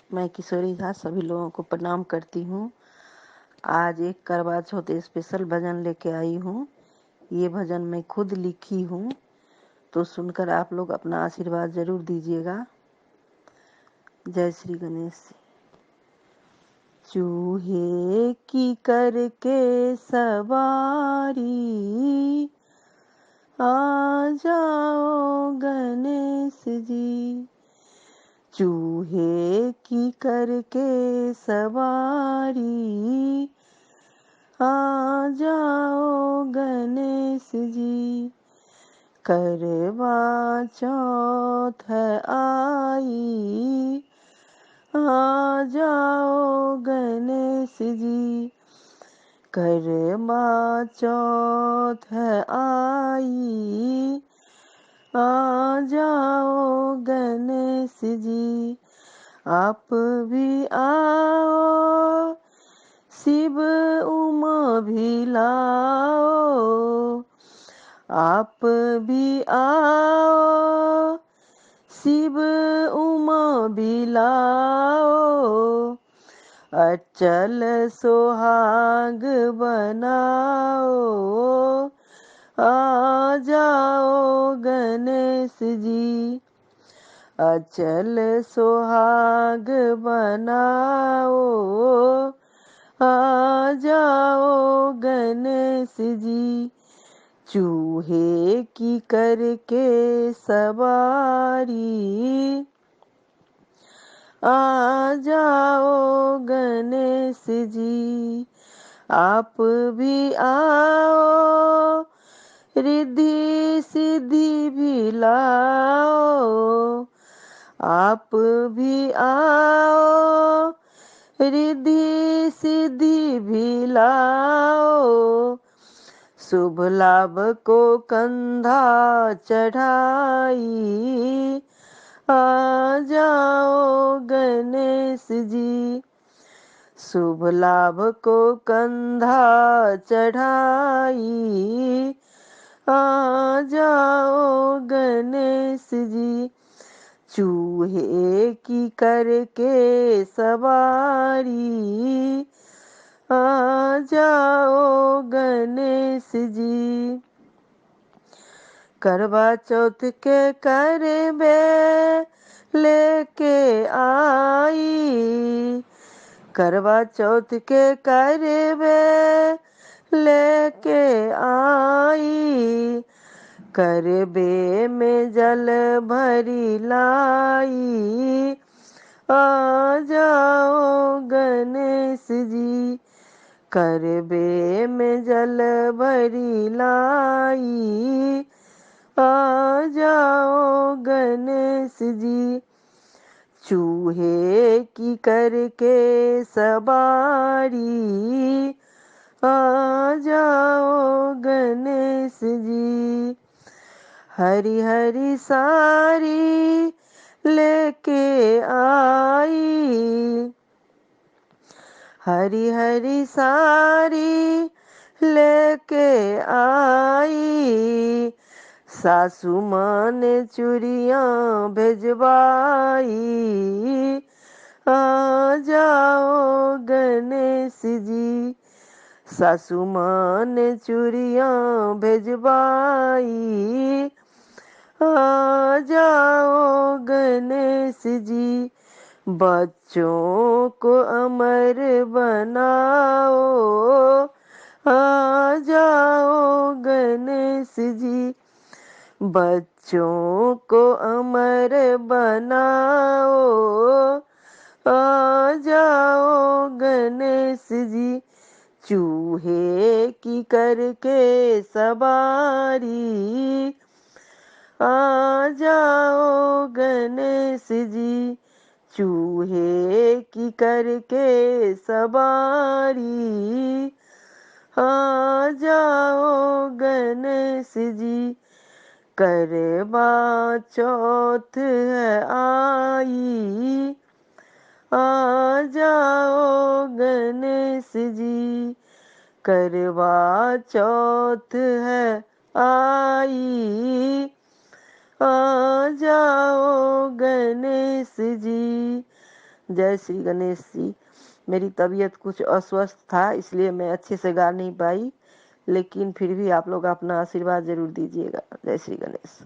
मैं किशोरी झा सभी लोगों को प्रणाम करती हूँ। आज एक करवा चौथ स्पेशल भजन लेके आई हूँ। ये भजन मैं खुद लिखी हूँ, तो सुनकर आप लोग अपना आशीर्वाद जरूर दीजिएगा। जय श्री गणेश। चूहे की करके सवारी, आ जाओ गणेश जी। चूहे की करके सवारी, आ जाओ गणेश जी। करवा चौथ है आई, आ जाओ गणेश जी। करवा चौथ है आई, आ जाओ गणेश जी। आप भी आओ, शिव उमा भी लाओ। आप भी आओ, शिव उमा भी लाओ। अचल सुहाग बनाओ, आ जाओ गणेश जी। अचल सुहाग बनाओ, आ जाओ गणेश जी। चूहे की करके सवारी, आ जाओ गणेश जी। आप भी आओ, रिद्धि सिद्धि भी लाओ। आप भी आओ, रिद्धि सिद्धि भी लाओ। शुभ लाभ को कंधा चढ़ाई, आ जाओ गणेश जी। शुभ लाभ को कंधा चढ़ाई, आ जाओ गणेश जी। चूहे की करके सवारी, आ जाओ गणेश जी। करवा चौथ के करबे लेके आई, करवा चौथ के करबे लेके आई। करबे में जल भरी लाई, आ जाओ गणेश जी। करबे में जल भरी लाई, आ जाओ गणेश जी। चूहे की करके सवारी, आ जाओ गणेश जी। हरी हरी सारी लेके आई, हरी हरी सारी लेके आई। सासू माँ ने चूड़ियाँ भेजवाई, आ जाओ गणेश जी। सासू माँ ने चूड़ियाँ भेजवाई, आ जाओ गणेश जी। बच्चों को अमर बनाओ, आ जाओ गणेश जी। बच्चों को अमर बनाओ, आ जाओ गणेश जी। चूहे की करके सवारी, आ जाओ गणेश जी। चूहे की करके सवारी, आ जाओ गणेश जी। करवा चौथ है आई, आ जाओ गणेश जी। करवा चौथ है आई, आ जाओ गणेश जी। जय श्री गणेश जी। मेरी तबीयत कुछ अस्वस्थ था, इसलिए मैं अच्छे से गा नहीं पाई, लेकिन फिर भी आप लोग अपना आशीर्वाद जरूर दीजिएगा। जय श्री गणेश।